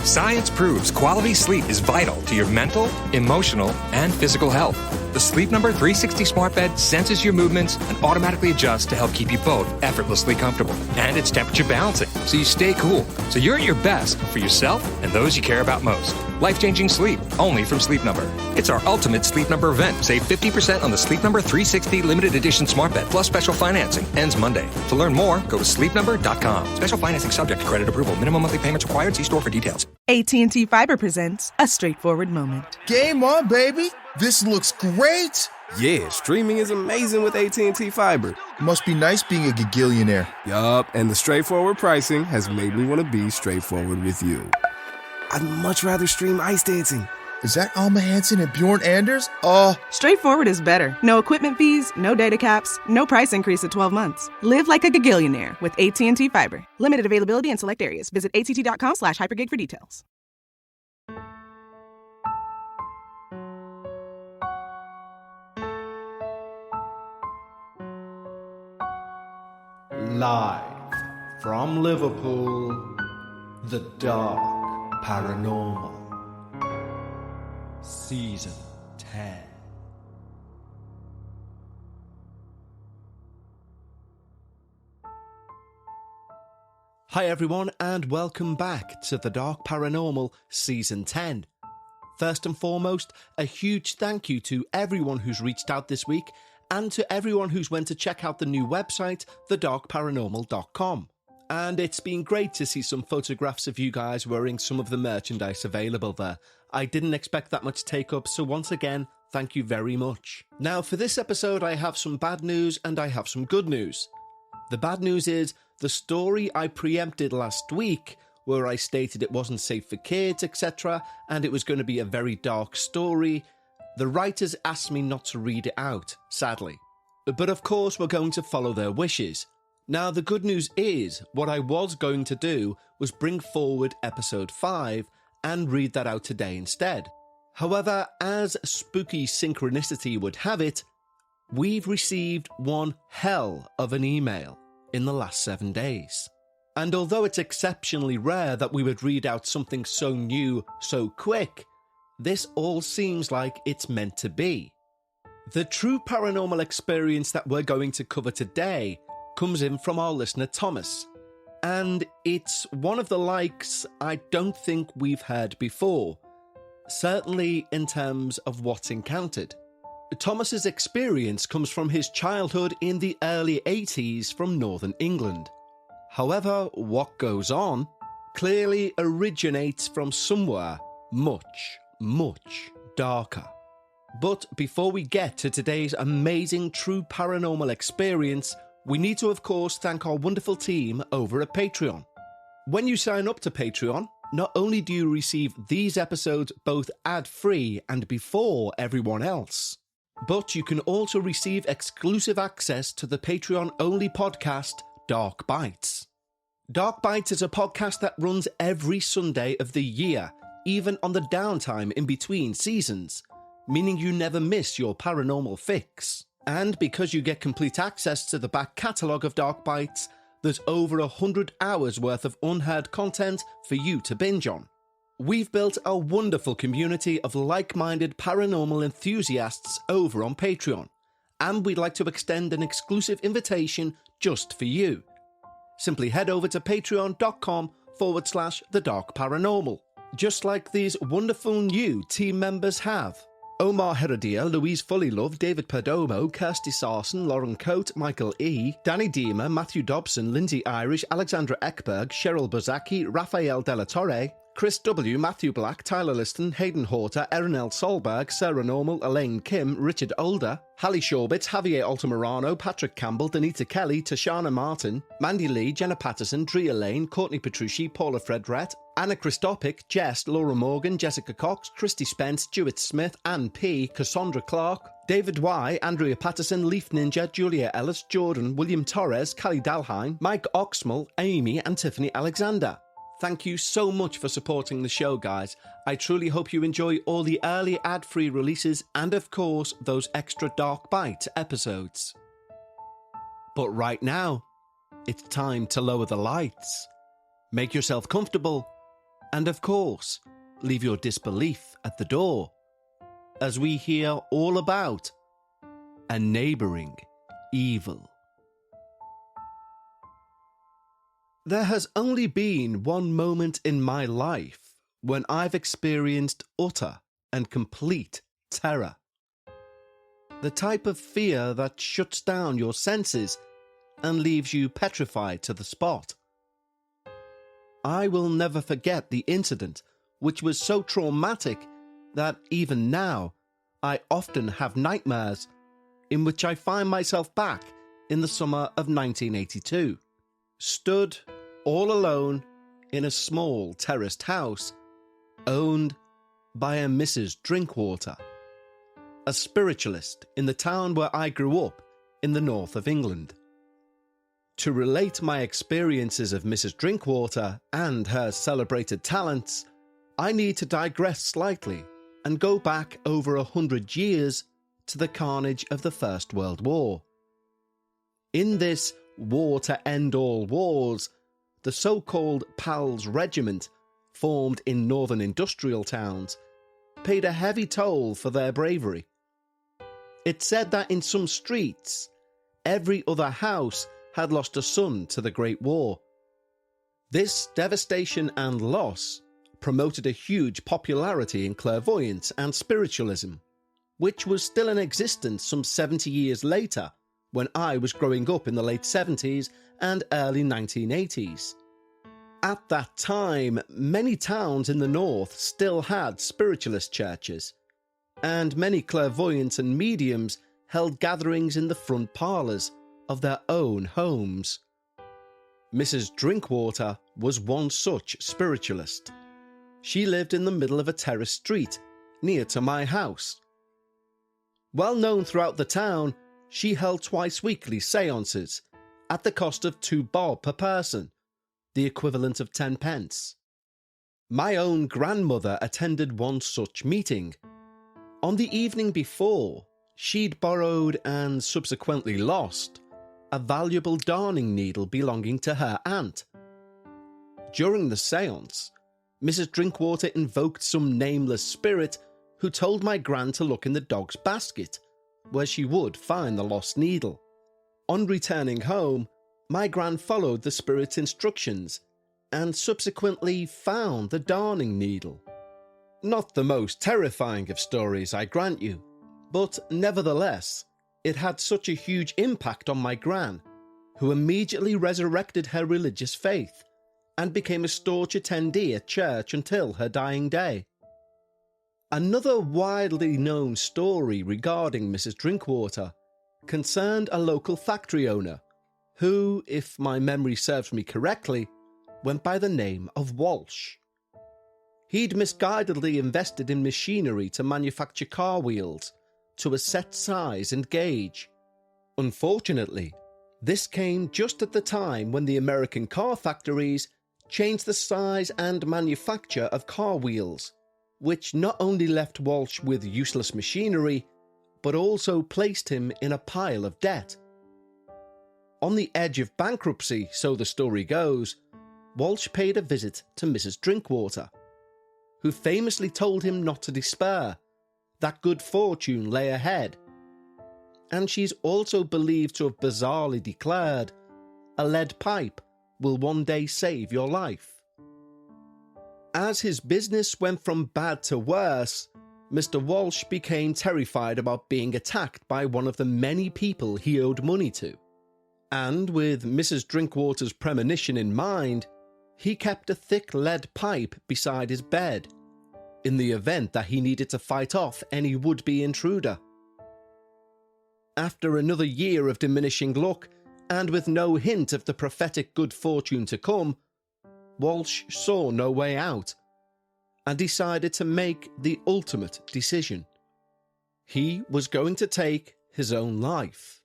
Science proves quality sleep is vital to your mental, emotional, and physical health. The Sleep Number 360 smart bed senses your movements and automatically adjusts to help keep you both effortlessly comfortable. And it's temperature balancing, so you stay cool. So you're at your best for yourself and those you care about most. Life-changing sleep, only from Sleep Number. It's our ultimate Sleep Number event. Save 50% on the Sleep Number 360 limited edition smart bed, plus special financing. Ends Monday. To learn more, go to sleepnumber.com. Special financing subject to credit approval. Minimum monthly payments required. See store for details. AT&T Fiber presents a straightforward moment. Game on, baby! This looks great! Yeah, streaming is amazing with AT&T Fiber. Must be nice being a gigillionaire. Yup, and the straightforward pricing has made me want to be straightforward with you. I'd much rather stream ice dancing. Is that Alma Hansen and Bjorn Anders? Oh. Straightforward is better. No equipment fees, no data caps, no price increase at 12 months. Live like a gigillionaire with AT&T Fiber. Limited availability in select areas. Visit att.com/hypergig for details. Live from Liverpool, the Dark Paranormal, Season 10. Hi everyone, and welcome back to the Dark Paranormal Season 10. First and foremost, a huge thank you to everyone who's reached out this week, and to everyone who's went to check out the new website, thedarkparanormal.com. And it's been great to see some photographs of you guys wearing some of the merchandise available there. I didn't expect that much take-up, so once again, thank you very much. Now, for this episode, I have some bad news and I have some good news. The bad news is, the story I preempted last week, where I stated it wasn't safe for kids, etc., and it was going to be a very dark story, the writers asked me not to read it out, sadly. But of course, we're going to follow their wishes. Now, the good news is, what I was going to do was bring forward episode 5 and read that out today instead. However, as spooky synchronicity would have it, we've received one hell of an email in the last 7 days. And although it's exceptionally rare that we would read out something so new so quick, this all seems like it's meant to be. The true paranormal experience that we're going to cover today comes in from our listener Thomas, and it's one of the likes I don't think we've heard before, certainly in terms of what's encountered. Thomas's experience comes from his childhood in the early 80s from Northern England. However, what goes on clearly originates from somewhere much darker. But before we get to today's amazing true paranormal experience, we need to of course thank our wonderful team over at Patreon. When you sign up to Patreon, not only do you receive these episodes both ad-free and before everyone else, but you can also receive exclusive access to the Patreon-only podcast, Dark Bites. Dark Bites is a podcast that runs every Sunday of the year, even on the downtime in between seasons, meaning you never miss your paranormal fix. And because you get complete access to the back catalogue of Dark Bites, there's over 100 hours worth of unheard content for you to binge on. We've built a wonderful community of like-minded paranormal enthusiasts over on Patreon, and we'd like to extend an exclusive invitation just for you. Simply head over to patreon.com/thedarkparanormal, just like these wonderful new team members have. Omar Heredia, Louise Fullylove, David Perdomo, Kirsty Sarson, Lauren Coate, Michael E., Danny Deemer, Matthew Dobson, Lindsay Irish, Alexandra Ekberg, Cheryl Bozaki, Rafael Della Torre, Chris W., Matthew Black, Tyler Liston, Hayden Horter, Erin L. Solberg, Sarah Normal, Elaine Kim, Richard Older, Hallie Shorbitz, Javier Altamirano, Patrick Campbell, Danita Kelly, Tashana Martin, Mandy Lee, Jenna Patterson, Drea Lane, Courtney Petrucci, Paula Fredrett, Anna Christopic, Jess, Laura Morgan, Jessica Cox, Christy Spence, Jewett Smith, Anne P., Cassandra Clark, David Y., Andrea Patterson, Leaf Ninja, Julia Ellis, Jordan, William Torres, Callie Dalheim, Mike Oxmal, Amy and Tiffany Alexander. Thank you so much for supporting the show, guys. I truly hope you enjoy all the early ad-free releases and, of course, those extra Dark Bite episodes. But right now, it's time to lower the lights. Make yourself comfortable And of course, leave your disbelief at the door, as we hear all about a neighbouring evil. There has only been one moment in my life when I've experienced utter and complete terror. The type of fear that shuts down your senses and leaves you petrified to the spot. I will never forget the incident, which was so traumatic that even now I often have nightmares in which I find myself back in the summer of 1982, stood all alone in a small terraced house owned by a Mrs. Drinkwater, a spiritualist in the town where I grew up in the north of England. To relate my experiences of Mrs. Drinkwater and her celebrated talents, I need to digress slightly and go back over 100 years to the carnage of the First World War. In this war to end all wars, the so-called PALS Regiment, formed in northern industrial towns, paid a heavy toll for their bravery. It's said that in some streets, every other house had lost a son to the Great War. This devastation and loss promoted a huge popularity in clairvoyance and spiritualism, which was still in existence some 70 years later when I was growing up in the late 70s and early 1980s. At that time, many towns in the north still had spiritualist churches, and many clairvoyants and mediums held gatherings in the front parlours of their own homes. Mrs. Drinkwater was one such spiritualist. She lived in the middle of a terraced street near to my house. Well known throughout the town, she held twice-weekly séances at the cost of 2 bob per person, the equivalent of 10 pence. My own grandmother attended one such meeting. On the evening before, she'd borrowed and subsequently lost a valuable darning needle belonging to her aunt. During the séance, Mrs. Drinkwater invoked some nameless spirit who told my gran to look in the dog's basket, where she would find the lost needle. On returning home, my gran followed the spirit's instructions and subsequently found the darning needle. Not the most terrifying of stories, I grant you, but nevertheless, it had such a huge impact on my gran, who immediately resurrected her religious faith and became a staunch attendee at church until her dying day. Another widely known story regarding Mrs. Drinkwater concerned a local factory owner who, if my memory serves me correctly, went by the name of Walsh. He'd misguidedly invested in machinery to manufacture car wheels to a set size and gauge. Unfortunately, this came just at the time when the American car factories changed the size and manufacture of car wheels, which not only left Walsh with useless machinery, but also placed him in a pile of debt. On the edge of bankruptcy, so the story goes, Walsh paid a visit to Mrs. Drinkwater, who famously told him not to despair, that good fortune lay ahead. And she's also believed to have bizarrely declared, a lead pipe will one day save your life. As his business went from bad to worse, Mr. Walsh became terrified about being attacked by one of the many people he owed money to. And with Mrs. Drinkwater's premonition in mind, he kept a thick lead pipe beside his bed, in the event that he needed to fight off any would-be intruder. After another year of diminishing luck, and with no hint of the prophetic good fortune to come, Walsh saw no way out, and decided to make the ultimate decision. He was going to take his own life.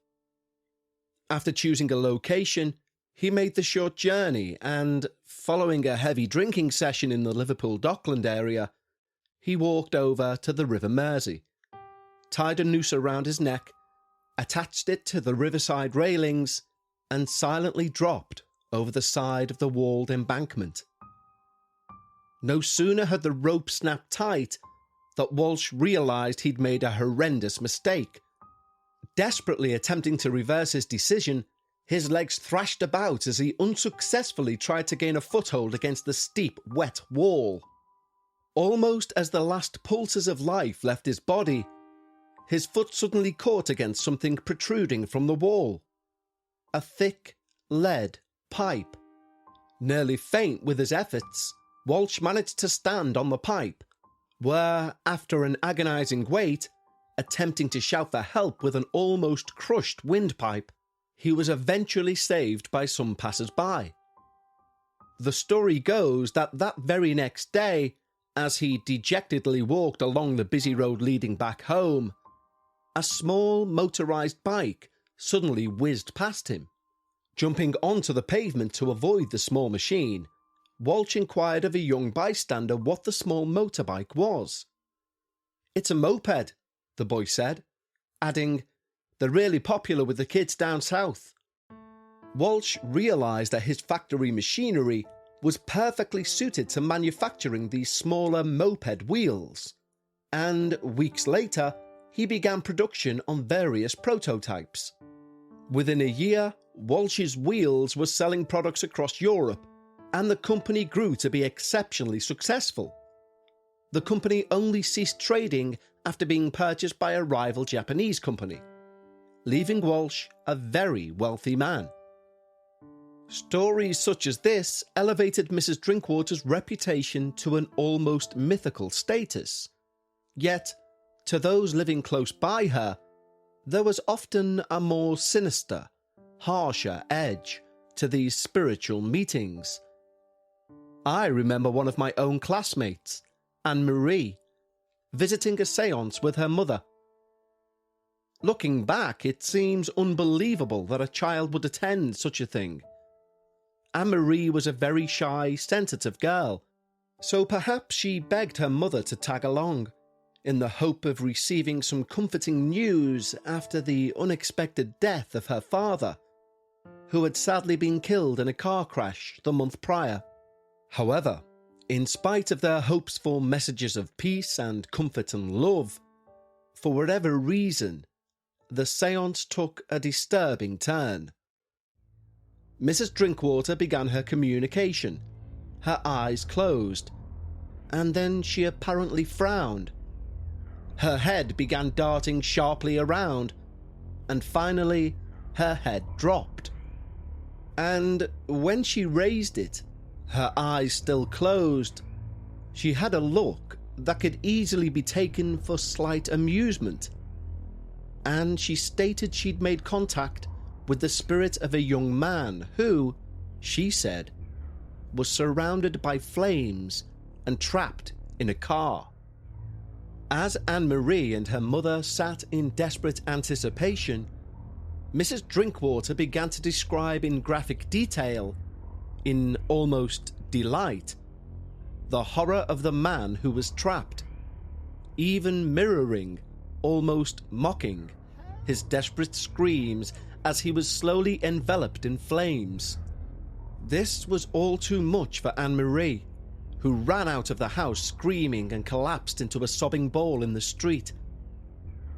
After choosing a location, he made the short journey and, following a heavy drinking session in the Liverpool Dockland area, he walked over to the River Mersey, tied a noose around his neck, attached it to the riverside railings, and silently dropped over the side of the walled embankment. No sooner had the rope snapped tight that Walsh realised he'd made a horrendous mistake. Desperately attempting to reverse his decision, his legs thrashed about as he unsuccessfully tried to gain a foothold against the steep, wet wall. Almost as the last pulses of life left his body, his foot suddenly caught against something protruding from the wall. A thick, lead pipe. Nearly faint with his efforts, Walsh managed to stand on the pipe, where, after an agonising wait, attempting to shout for help with an almost crushed windpipe, he was eventually saved by some passers-by. The story goes that very next day, as he dejectedly walked along the busy road leading back home, a small motorised bike suddenly whizzed past him. Jumping onto the pavement to avoid the small machine, Walsh inquired of a young bystander what the small motorbike was. "It's a moped," the boy said, adding, "They're really popular with the kids down south." Walsh realised that his factory machinery was perfectly suited to manufacturing these smaller moped wheels, and weeks later he began production on various prototypes. Within a year, Walsh's wheels were selling products across Europe, and the company grew to be exceptionally successful. The company only ceased trading after being purchased by a rival Japanese company, leaving Walsh a very wealthy man. Stories such as this elevated Mrs. Drinkwater's reputation to an almost mythical status. Yet, to those living close by her, there was often a more sinister, harsher edge to these spiritual meetings. I remember one of my own classmates, Anne-Marie, visiting a séance with her mother. Looking back, it seems unbelievable that a child would attend such a thing. Anne-Marie was a very shy, sensitive girl, so perhaps she begged her mother to tag along, in the hope of receiving some comforting news after the unexpected death of her father, who had sadly been killed in a car crash the month prior. However, in spite of their hopes for messages of peace and comfort and love, for whatever reason, the séance took a disturbing turn. Mrs. Drinkwater began her communication, her eyes closed, and then she apparently frowned. Her head began darting sharply around, and finally her head dropped. And when she raised it, her eyes still closed, she had a look that could easily be taken for slight amusement. And she stated she'd made contact with the spirit of a young man who, she said, was surrounded by flames and trapped in a car. As Anne-Marie and her mother sat in desperate anticipation, Mrs. Drinkwater began to describe in graphic detail, in almost delight, the horror of the man who was trapped, even mirroring, almost mocking, his desperate screams as he was slowly enveloped in flames. This was all too much for Anne-Marie, who ran out of the house screaming and collapsed into a sobbing ball in the street.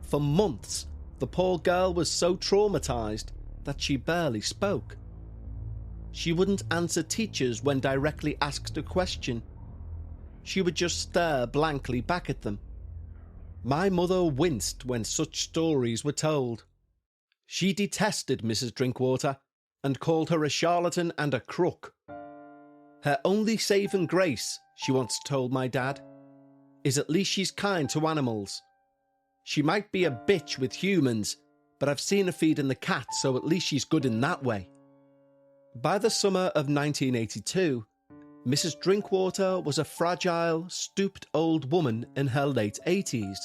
For months, the poor girl was so traumatized that she barely spoke. She wouldn't answer teachers when directly asked a question. She would just stare blankly back at them. My mother winced when such stories were told. She detested Mrs. Drinkwater and called her a charlatan and a crook. Her only saving grace, she once told my dad, is at least she's kind to animals. She might be a bitch with humans, but I've seen her feeding the cat, so at least she's good in that way. By the summer of 1982, Mrs. Drinkwater was a fragile, stooped old woman in her late 80s.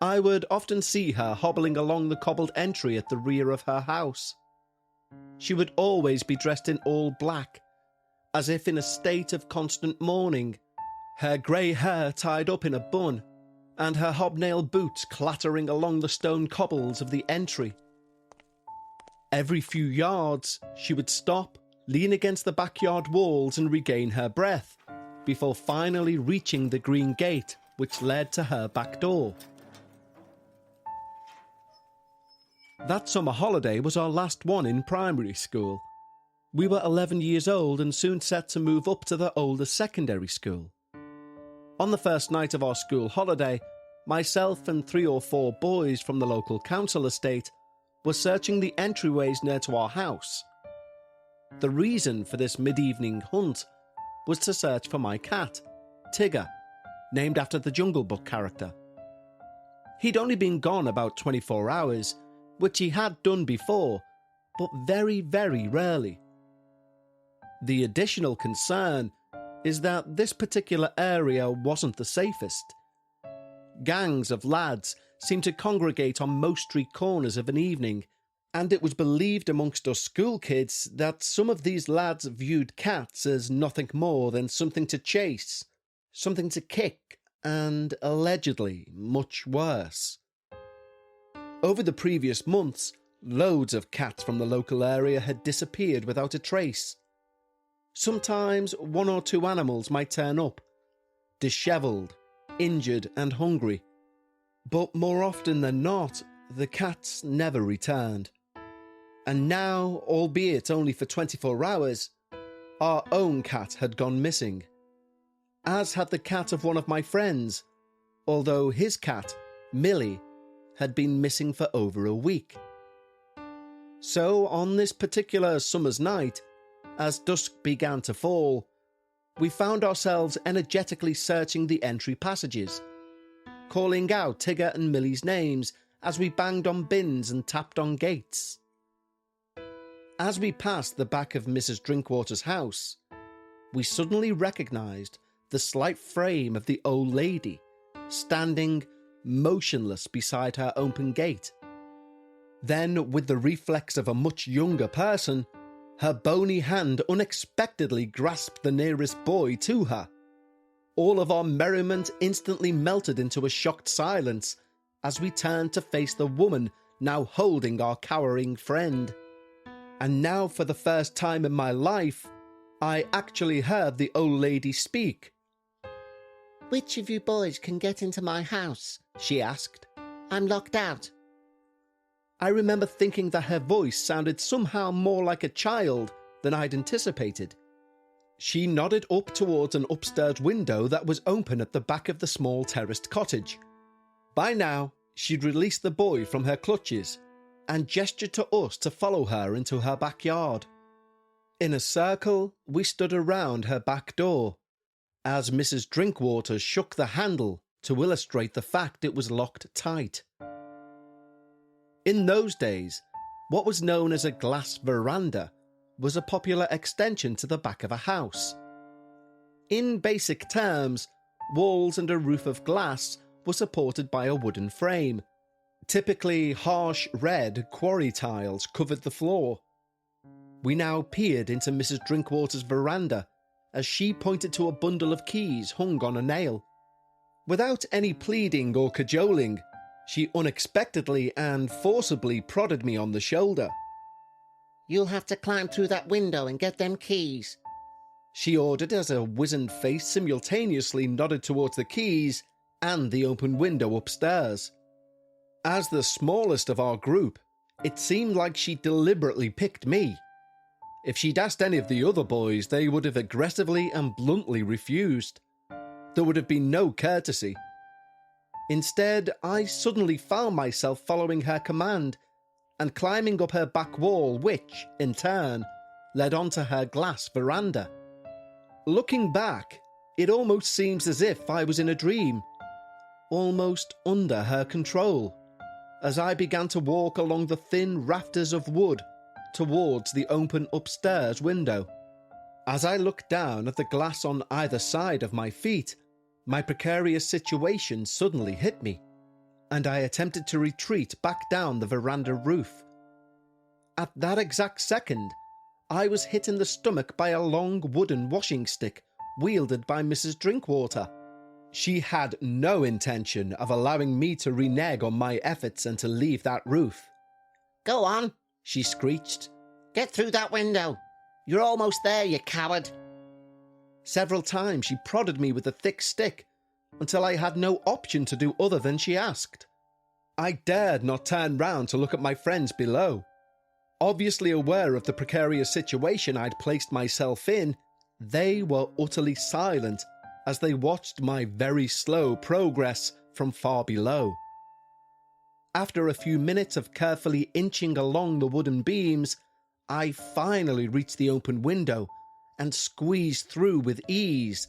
I would often see her hobbling along the cobbled entry at the rear of her house. She would always be dressed in all black, as if in a state of constant mourning, her grey hair tied up in a bun, and her hobnail boots clattering along the stone cobbles of the entry. Every few yards, she would stop, lean against the backyard walls and regain her breath, before finally reaching the green gate which led to her back door. That summer holiday was our last one in primary school. We were 11 years old and soon set to move up to the older secondary school. On the first night of our school holiday, myself and 3 or 4 boys from the local council estate were searching the entryways near to our house. The reason for this mid-evening hunt was to search for my cat, Tigger, named after the Jungle Book character. He'd only been gone about 24 hours, which he had done before, but very, very rarely. The additional concern is that this particular area wasn't the safest. Gangs of lads seemed to congregate on most street corners of an evening, and it was believed amongst us school kids that some of these lads viewed cats as nothing more than something to chase, something to kick, and allegedly much worse. Over the previous months, loads of cats from the local area had disappeared without a trace. Sometimes 1 or 2 animals might turn up, dishevelled, injured and hungry, but more often than not, the cats never returned. And now, albeit only for 24 hours, our own cat had gone missing, as had the cat of one of my friends, although his cat, Millie, had been missing for over a week. So on this particular summer's night, as dusk began to fall, we found ourselves energetically searching the entry passages, calling out Tigger and Millie's names as we banged on bins and tapped on gates. As we passed the back of Mrs. Drinkwater's house, we suddenly recognised the slight frame of the old lady, standing motionless beside her open gate. Then, with the reflex of a much younger person, her bony hand unexpectedly grasped the nearest boy to her. All of our merriment instantly melted into a shocked silence as we turned to face the woman now holding our cowering friend. And now, for the first time in my life, I actually heard the old lady speak. "Which of you boys can get into my house?" she asked. "I'm locked out." I remember thinking that her voice sounded somehow more like a child than I'd anticipated. She nodded up towards an upstairs window that was open at the back of the small terraced cottage. By now, she'd released the boy from her clutches and gestured to us to follow her into her backyard. In a circle, we stood around her back door, as Mrs. Drinkwater shook the handle to illustrate the fact it was locked tight. In those days, what was known as a glass veranda was a popular extension to the back of a house. In basic terms, walls and a roof of glass were supported by a wooden frame. Typically, harsh red quarry tiles covered the floor. We now peered into Mrs. Drinkwater's veranda as she pointed to a bundle of keys hung on a nail. Without any pleading or cajoling, she unexpectedly and forcibly prodded me on the shoulder. "You'll have to climb through that window and get them keys," she ordered as a wizened face simultaneously nodded towards the keys and the open window upstairs. As the smallest of our group, it seemed like she deliberately picked me. If she'd asked any of the other boys, they would have aggressively and bluntly refused. There would have been no courtesy. Instead, I suddenly found myself following her command and climbing up her back wall, which, in turn, led onto her glass veranda. Looking back, it almost seems as if I was in a dream, almost under her control, as I began to walk along the thin rafters of wood towards the open upstairs window. As I looked down at the glass on either side of my feet, my precarious situation suddenly hit me, and I attempted to retreat back down the veranda roof. At that exact second, I was hit in the stomach by a long wooden washing stick wielded by Mrs. Drinkwater. She had no intention of allowing me to renege on my efforts and to leave that roof. "Go on," she screeched. "Get through that window. You're almost there, you coward." Several times she prodded me with a thick stick until I had no option to do other than she asked. I dared not turn round to look at my friends below. Obviously aware of the precarious situation I'd placed myself in, they were utterly silent as they watched my very slow progress from far below. After a few minutes of carefully inching along the wooden beams, I finally reached the open window and squeezed through with ease,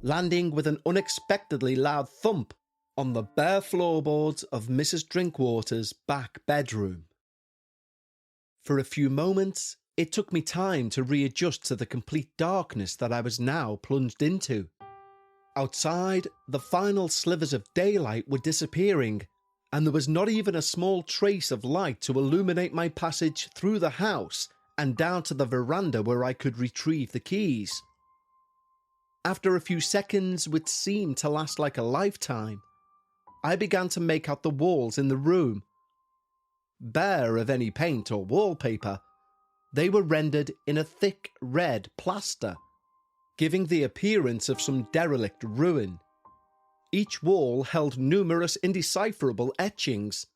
landing with an unexpectedly loud thump on the bare floorboards of Mrs. Drinkwater's back bedroom. For a few moments, it took me time to readjust to the complete darkness that I was now plunged into. Outside, the final slivers of daylight were disappearing, and there was not even a small trace of light to illuminate my passage through the house and down to the veranda where I could retrieve the keys. After a few seconds, which seemed to last like a lifetime, I began to make out the walls in the room. Bare of any paint or wallpaper, they were rendered in a thick red plaster, giving the appearance of some derelict ruin. Each wall held numerous indecipherable etchings.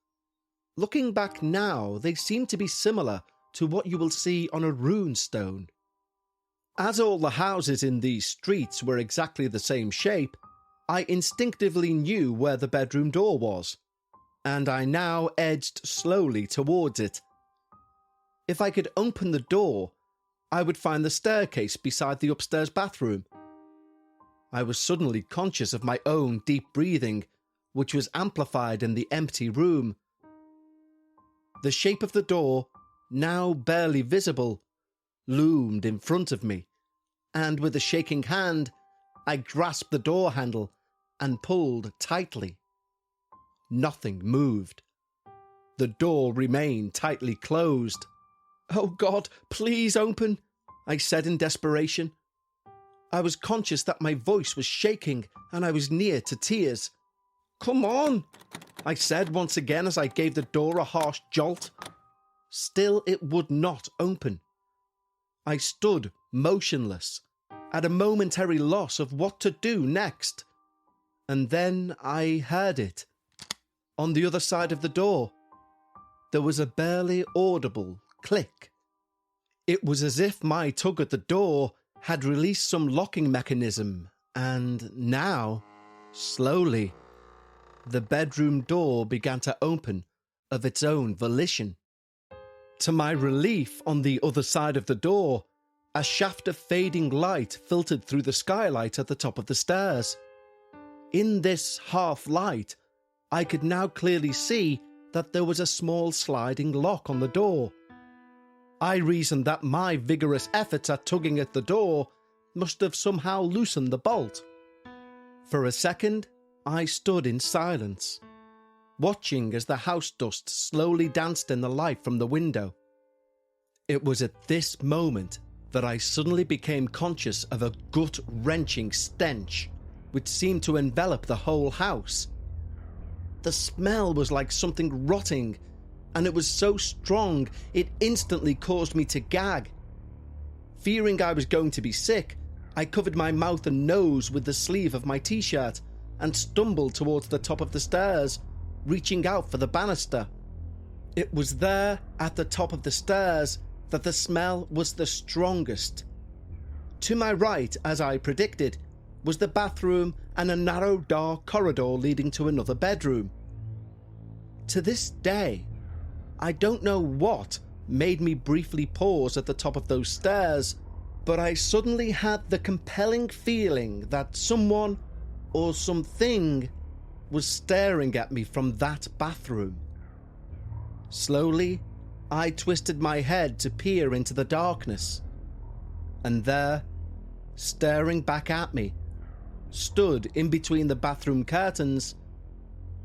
Looking back now, they seem to be similar to what you will see on a rune stone. As all the houses in these streets were exactly the same shape, I instinctively knew where the bedroom door was, and I now edged slowly towards it. If I could open the door, I would find the staircase beside the upstairs bathroom. I was suddenly conscious of my own deep breathing, which was amplified in the empty room. The shape of the door, now barely visible, loomed in front of me, and with a shaking hand, I grasped the door handle and pulled tightly. Nothing moved. The door remained tightly closed. "Oh God, please open," I said in desperation. I was conscious that my voice was shaking and I was near to tears. "Come on," I said once again as I gave the door a harsh jolt. Still it would not open. I stood motionless, at a momentary loss of what to do next. And then I heard it. On the other side of the door, there was a barely audible click. It was as if my tug at the door had released some locking mechanism, and now, slowly, the bedroom door began to open of its own volition. To my relief, on the other side of the door, a shaft of fading light filtered through the skylight at the top of the stairs. In this half-light, I could now clearly see that there was a small sliding lock on the door. I reasoned that my vigorous efforts at tugging at the door must have somehow loosened the bolt. For a second, I stood in silence, watching as the house dust slowly danced in the light from the window. It was at this moment that I suddenly became conscious of a gut-wrenching stench, which seemed to envelop the whole house. The smell was like something rotting, and it was so strong it instantly caused me to gag. Fearing I was going to be sick, I covered my mouth and nose with the sleeve of my t-shirt and stumbled towards the top of the stairs, reaching out for the banister. It was there, at the top of the stairs, that the smell was the strongest. To my right, as I predicted, was the bathroom and a narrow dark corridor leading to another bedroom. To this day, I don't know what made me briefly pause at the top of those stairs, but I suddenly had the compelling feeling that someone or something was staring at me from that bathroom. Slowly, I twisted my head to peer into the darkness, and there, staring back at me, stood in between the bathroom curtains,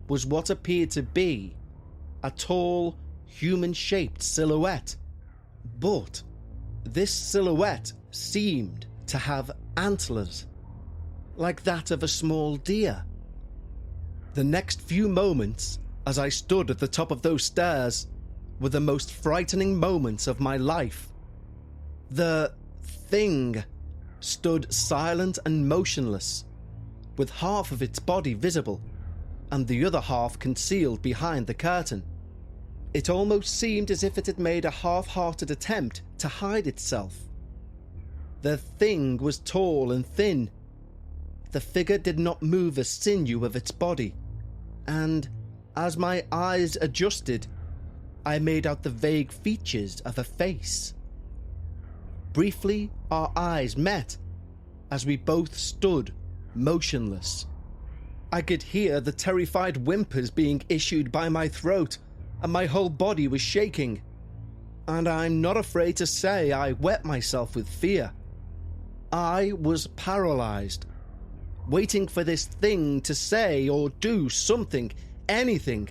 was what appeared to be a tall, human-shaped silhouette. But this silhouette seemed to have antlers, like that of a small deer. The next few moments, as I stood at the top of those stairs, were the most frightening moments of my life. The thing stood silent and motionless, with half of its body visible and the other half concealed behind the curtain. It almost seemed as if it had made a half-hearted attempt to hide itself. The thing was tall and thin. The figure did not move a sinew of its body, and as my eyes adjusted, I made out the vague features of a face. Briefly, our eyes met as we both stood motionless. I could hear the terrified whimpers being issued by my throat, and my whole body was shaking. And I'm not afraid to say I wet myself with fear. I was paralyzed, waiting for this thing to say or do something, anything.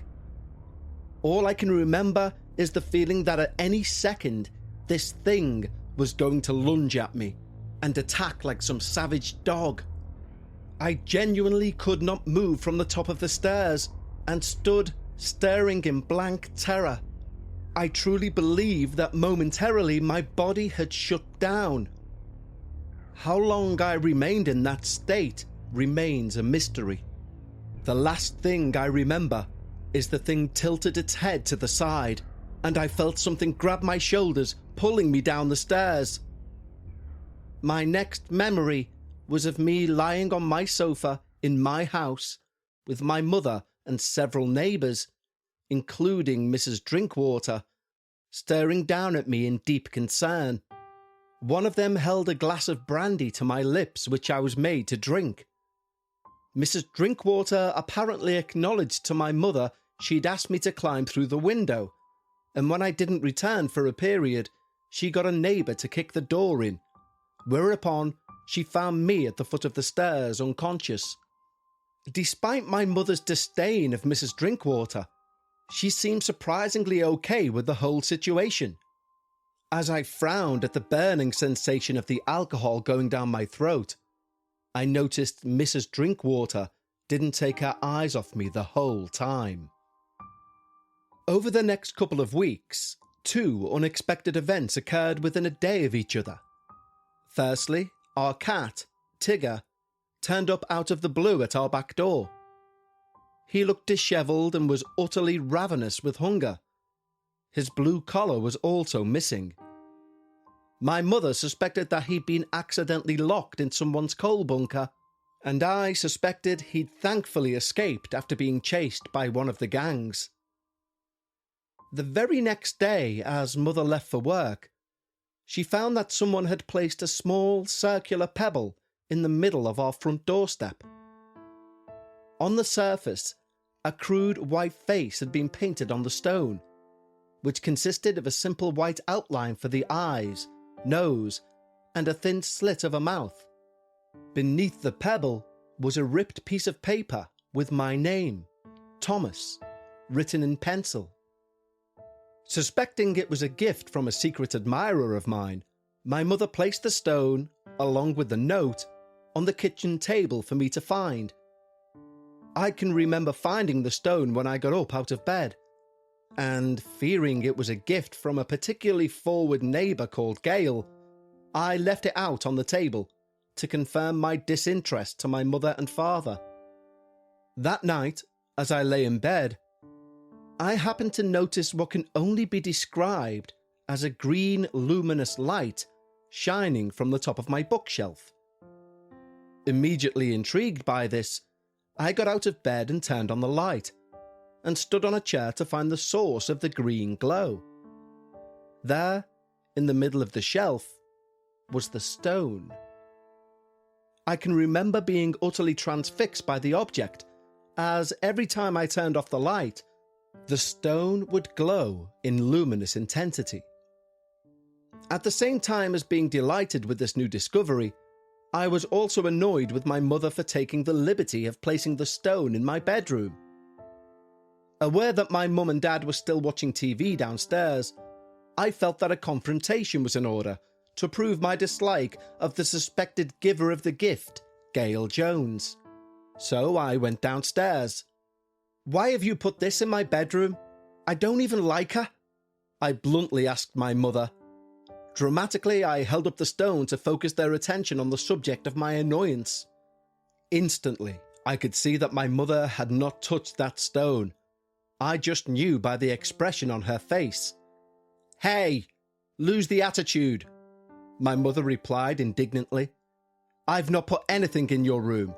All I can remember is the feeling that at any second, this thing was going to lunge at me and attack like some savage dog. I genuinely could not move from the top of the stairs and stood staring in blank terror. I truly believe that momentarily my body had shut down. How long I remained in that state remains a mystery. The last thing I remember is the thing tilted its head to the side, and I felt something grab my shoulders, pulling me down the stairs. My next memory was of me lying on my sofa in my house with my mother and several neighbours, including Mrs. Drinkwater, staring down at me in deep concern. One of them held a glass of brandy to my lips, which I was made to drink. Mrs. Drinkwater apparently acknowledged to my mother she'd asked me to climb through the window, and when I didn't return for a period, she got a neighbour to kick the door in, whereupon she found me at the foot of the stairs unconscious. Despite my mother's disdain of Mrs. Drinkwater, she seemed surprisingly okay with the whole situation. As I frowned at the burning sensation of the alcohol going down my throat, I noticed Mrs. Drinkwater didn't take her eyes off me the whole time. Over the next couple of weeks, 2 unexpected events occurred within a day of each other. Firstly, our cat, Tigger, turned up out of the blue at our back door. He looked dishevelled and was utterly ravenous with hunger. His blue collar was also missing. My mother suspected that he'd been accidentally locked in someone's coal bunker, and I suspected he'd thankfully escaped after being chased by one of the gangs. The very next day, as Mother left for work, she found that someone had placed a small circular pebble in the middle of our front doorstep. On the surface, a crude white face had been painted on the stone, which consisted of a simple white outline for the eyes, nose, and a thin slit of a mouth. Beneath the pebble was a ripped piece of paper with my name, Thomas, written in pencil. Suspecting it was a gift from a secret admirer of mine, my mother placed the stone, along with the note, on the kitchen table for me to find. I can remember finding the stone when I got up out of bed, and fearing it was a gift from a particularly forward neighbour called Gail, I left it out on the table to confirm my disinterest to my mother and father. That night, as I lay in bed, I happened to notice what can only be described as a green luminous light shining from the top of my bookshelf. Immediately intrigued by this, I got out of bed and turned on the light, and stood on a chair to find the source of the green glow. There, in the middle of the shelf, was the stone. I can remember being utterly transfixed by the object, as every time I turned off the light, the stone would glow in luminous intensity. At the same time as being delighted with this new discovery, I was also annoyed with my mother for taking the liberty of placing the stone in my bedroom. Aware that my mum and dad were still watching TV downstairs, I felt that a confrontation was in order to prove my dislike of the suspected giver of the gift, Gail Jones. So I went downstairs. "Why have you put this in my bedroom? I don't even like her," I bluntly asked my mother, Dramatically, I held up the stone to focus their attention on the subject of my annoyance. Instantly, I could see that my mother had not touched that stone. I just knew by the expression on her face. "Hey, lose the attitude," my mother replied indignantly. "I've not put anything in your room."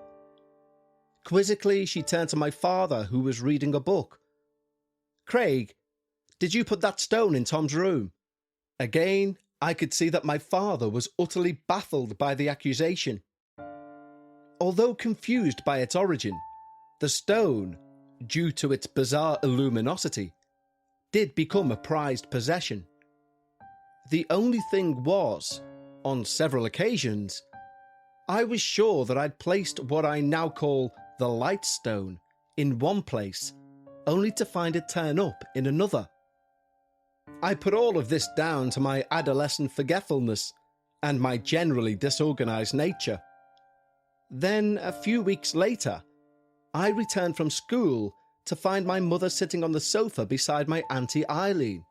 Quizzically, she turned to my father, who was reading a book. "Craig, did you put that stone in Tom's room?" Again, I could see that my father was utterly baffled by the accusation. Although confused by its origin, the stone, due to its bizarre luminosity, did become a prized possession. The only thing was, on several occasions, I was sure that I'd placed what I now call the light stone in one place, only to find it turn up in another. I put all of this down to my adolescent forgetfulness and my generally disorganized nature. Then, a few weeks later, I returned from school to find my mother sitting on the sofa beside my Auntie Eileen.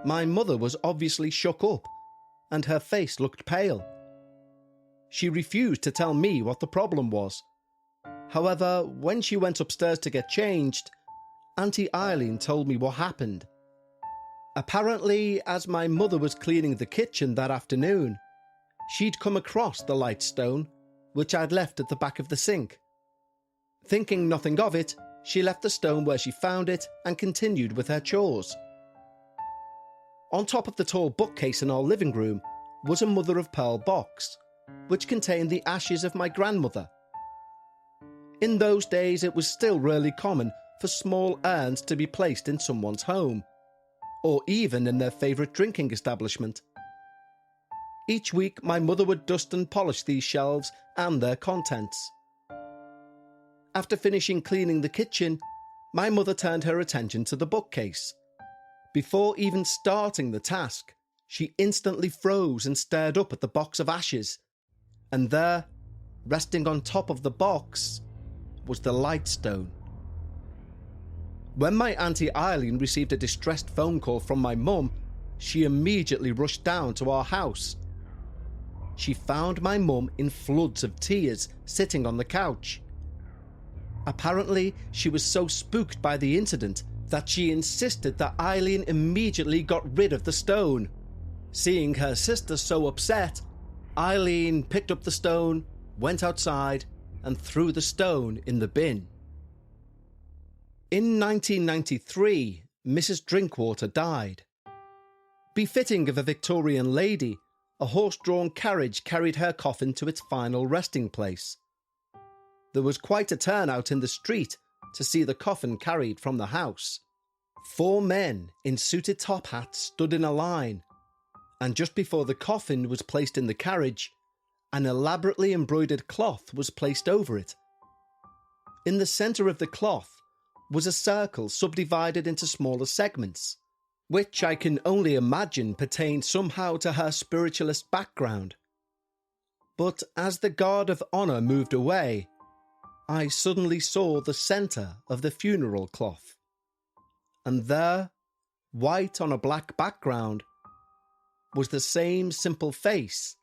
My mother was obviously shook up, and her face looked pale. She refused to tell me what the problem was. However, when she went upstairs to get changed, Auntie Eileen told me what happened. Apparently, as my mother was cleaning the kitchen that afternoon, she'd come across the light stone, which I'd left at the back of the sink. Thinking nothing of it, she left the stone where she found it and continued with her chores. On top of the tall bookcase in our living room was a mother-of-pearl box, which contained the ashes of my grandmother. In those days, it was still really common for small urns to be placed in someone's home, or even in their favourite drinking establishment. Each week, my mother would dust and polish these shelves and their contents. After finishing cleaning the kitchen, my mother turned her attention to the bookcase. Before even starting the task, she instantly froze and stared up at the box of ashes. And there, resting on top of the box, was the light stone. When my Auntie Eileen received a distressed phone call from my mum, she immediately rushed down to our house. She found my mum in floods of tears, sitting on the couch. Apparently, she was so spooked by the incident that she insisted that Eileen immediately got rid of the stone. Seeing her sister so upset, Eileen picked up the stone, went outside, and threw the stone in the bin. In 1993, Mrs. Drinkwater died. Befitting of a Victorian lady, a horse-drawn carriage carried her coffin to its final resting place. There was quite a turnout in the street to see the coffin carried from the house. 4 men in suited top hats stood in a line, and just before the coffin was placed in the carriage, an elaborately embroidered cloth was placed over it. In the centre of the cloth was a circle subdivided into smaller segments, which I can only imagine pertained somehow to her spiritualist background. But as the guard of honour moved away, I suddenly saw the centre of the funeral cloth. And there, white on a black background, was the same simple face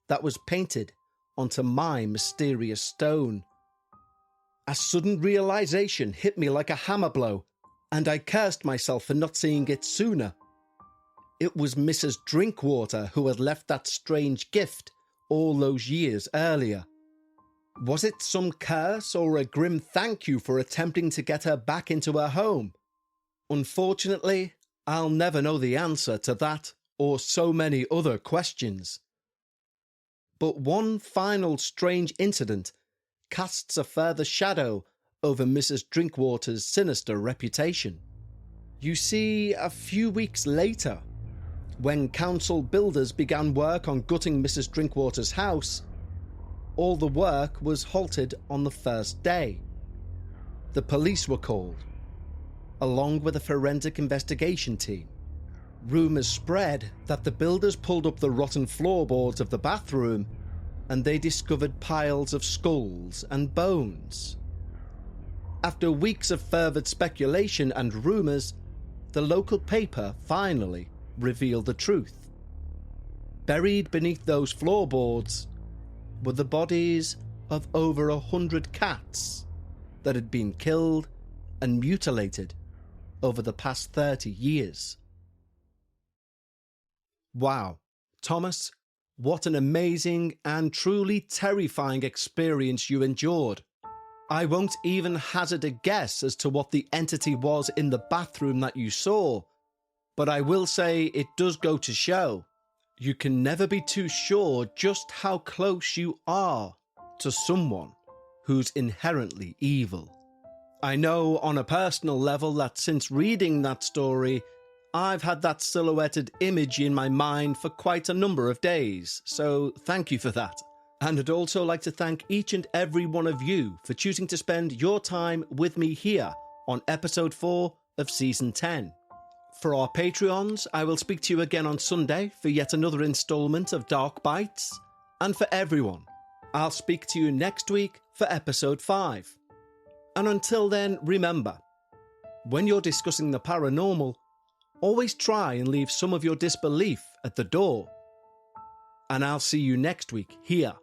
that was painted onto my mysterious stone. A sudden realisation hit me like a hammer blow, and I cursed myself for not seeing it sooner. It was Mrs. Drinkwater who had left that strange gift all those years earlier. Was it some curse or a grim thank you for attempting to get her back into her home? Unfortunately, I'll never know the answer to that or so many other questions. But one final strange incident casts a further shadow over Mrs. Drinkwater's sinister reputation. You see, a few weeks later, when council builders began work on gutting Mrs. Drinkwater's house, all the work was halted on the first day. The police were called, along with a forensic investigation team. Rumours spread that the builders pulled up the rotten floorboards of the bathroom and they discovered piles of skulls and bones. After weeks of fervid speculation and rumours, the local paper finally revealed the truth. Buried beneath those floorboards were the bodies of over 100 cats that had been killed and mutilated over the past 30 years. Wow, Thomas, what an amazing and truly terrifying experience you endured. I won't even hazard a guess as to what the entity was in the bathroom that you saw, but I will say it does go to show you can never be too sure just how close you are to someone who's inherently evil. I know on a personal level that since reading that story, I've had that silhouetted image in my mind for quite a number of days, so thank you for that. And I'd also like to thank each and every one of you for choosing to spend your time with me here on episode 4 of season 10. For our Patreons, I will speak to you again on Sunday for yet another instalment of Dark Bites. And for everyone, I'll speak to you next week for episode 5. And until then, remember, when you're discussing the paranormal, always try and leave some of your disbelief at the door. And I'll see you next week here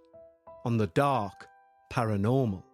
on the Dark Paranormal.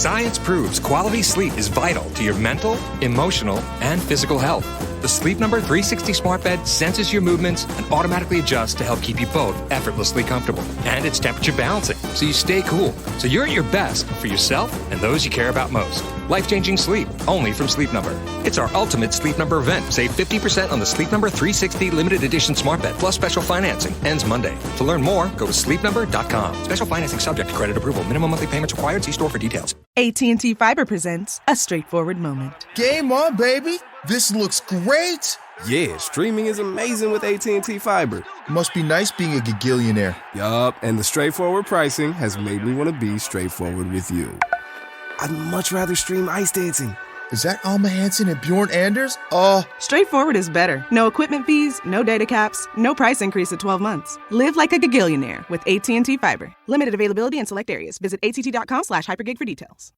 Science proves quality sleep is vital to your mental, emotional, and physical health. The Sleep Number 360 smart bed senses your movements and automatically adjusts to help keep you both effortlessly comfortable. And it's temperature balancing, so you stay cool. So you're at your best for yourself and those you care about most. Life-changing sleep, only from Sleep Number. It's our ultimate Sleep Number event. Save 50% on the Sleep Number 360 limited edition smart bed, plus special financing. Ends Monday. To learn more, go to sleepnumber.com. Special financing subject to credit approval. Minimum monthly payments required. See store for details. AT&T Fiber presents a straightforward moment. Game on, baby! This looks great! Yeah, streaming is amazing with AT&T Fiber. Must be nice being a gigillionaire. Yup, and the straightforward pricing has made me want to be straightforward with you. I'd much rather stream ice dancing. Is that Alma Hansen and Bjorn Anders? Straightforward is better. No equipment fees, no data caps, no price increase at 12 months. Live like a gigillionaire with AT&T Fiber. Limited availability in select areas. Visit att.com/hypergig for details.